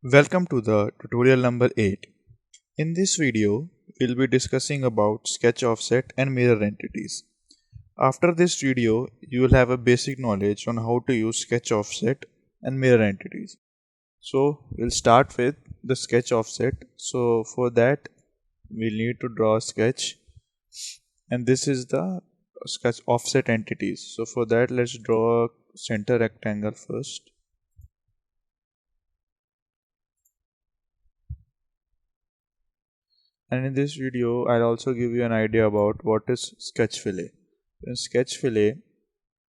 Welcome to the tutorial number 8. In this video, we'll be discussing about sketch offset and mirror entities. After this video, you will have a basic knowledge on how to use sketch offset and mirror entities. So, we'll start with the sketch offset. So, for that, we'll need to draw a sketch, and this is the sketch offset entities. So, for that, let's draw a center rectangle first. And in this video, I'll also give you an idea about what is sketch fillet. In sketch fillet,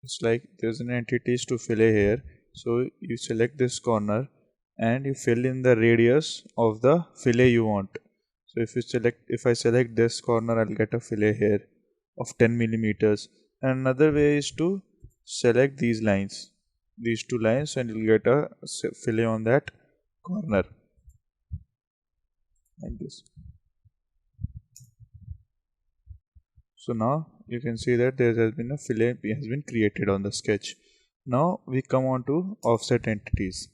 it's like there's an entities to fillet here. So you select this corner and you fill in the radius of the fillet you want. So if I select this corner, I'll get a fillet here of 10 millimeters. And another way is to select these lines, these two lines, and you'll get a fillet on that corner like this. So now you can see that there has been a fillet has been created on the sketch. Now we come on to offset entities.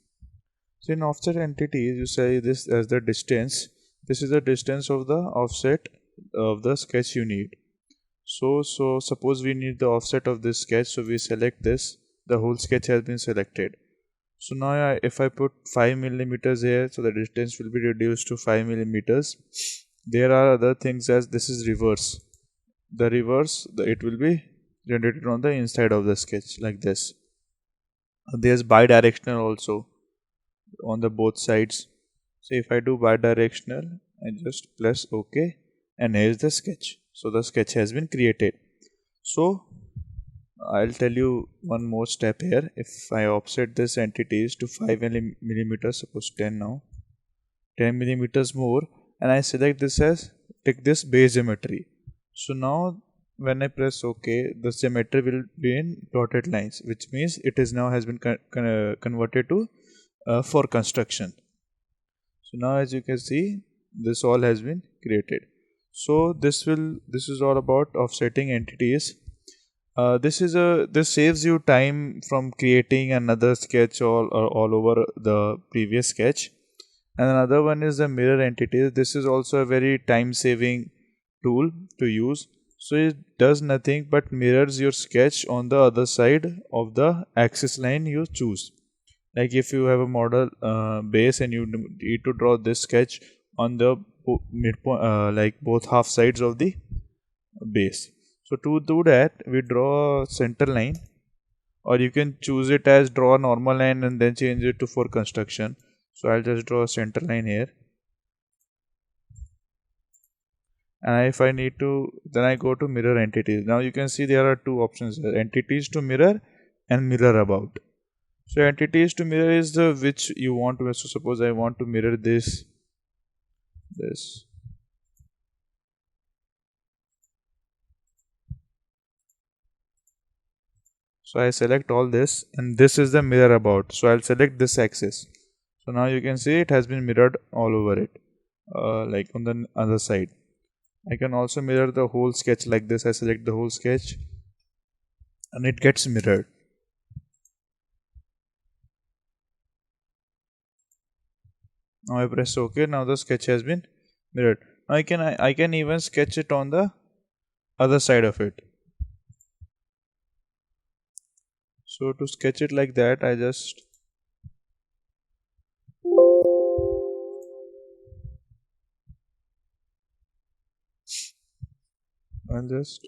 So in offset entities, you say this as the distance. This is the distance of the offset of the sketch you need. So suppose we need the offset of this sketch. So we select this. The whole sketch has been selected. So now if I put 5 millimeters here, so the distance will be reduced to 5 millimeters. There are other things as this is reverse. The reverse, it will be generated on the inside of the sketch like this. There's bidirectional also on the both sides. So if I do bidirectional, I just press OK, and here's the sketch. So the sketch has been created. So I'll tell you one more step here. If I offset this entities to 5 millimeters, suppose 10 now, 10 millimeters more, and I select this as take this base symmetry. So now when I press OK, the symmetry will be in dotted lines, which means it is now has been converted to for construction. So now as you can see, this all has been created. So this is all about offsetting entities. This saves you time from creating another sketch all over the previous sketch. And another one is the mirror entities. This is also a very time saving tool to use. So it does nothing but mirrors your sketch on the other side of the axis line you choose. Like if you have a model base and you need to draw this sketch on the midpoint, like both half sides of the base. So to do that, we draw a center line, or you can choose it as draw a normal line and then change it to for construction. So I'll just draw a center line here. And if I need to, then I go to mirror entities. Now you can see there are two options here, entities to mirror and mirror about. So entities to mirror is the which you want to. So suppose I want to mirror this. So I select all this, and this is the mirror about. So I'll select this axis. So now you can see it has been mirrored all over it, like on the other side. I can also mirror the whole sketch like this. I select the whole sketch and it gets mirrored. Now I press OK. Now the sketch has been mirrored. Now I can even sketch it on the other side of it. So to sketch it like that, I'll just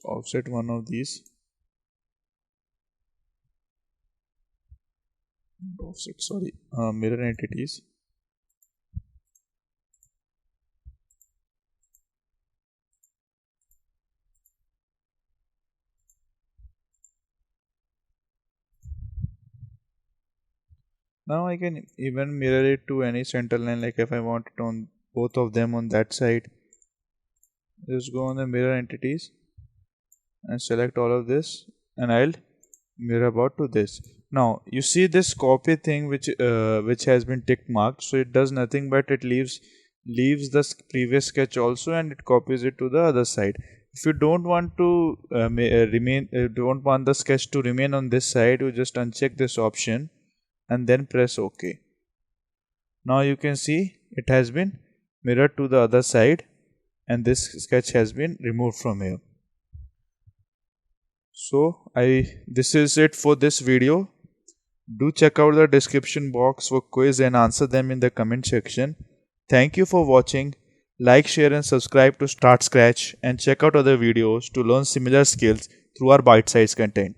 offset one of these. Mirror entities. Now I can even mirror it to any center line, like if I want it on both of them on that side. Just go on the mirror entities and select all of this, and I'll mirror about to this. Now you see this copy thing which has been tick marked. So it does nothing but it leaves the previous sketch also, and it copies it to the other side. If you don't want to don't want the sketch to remain on this side, you just uncheck this option and then press OK. Now you can see it has been mirrored to the other side, and this sketch has been removed from here. So this is it for this video. Do check out the description box for quiz and answer them in the comment section. Thank you for watching. Like, share and subscribe to Start Scratch, and check out other videos to learn similar skills through our bite-sized content.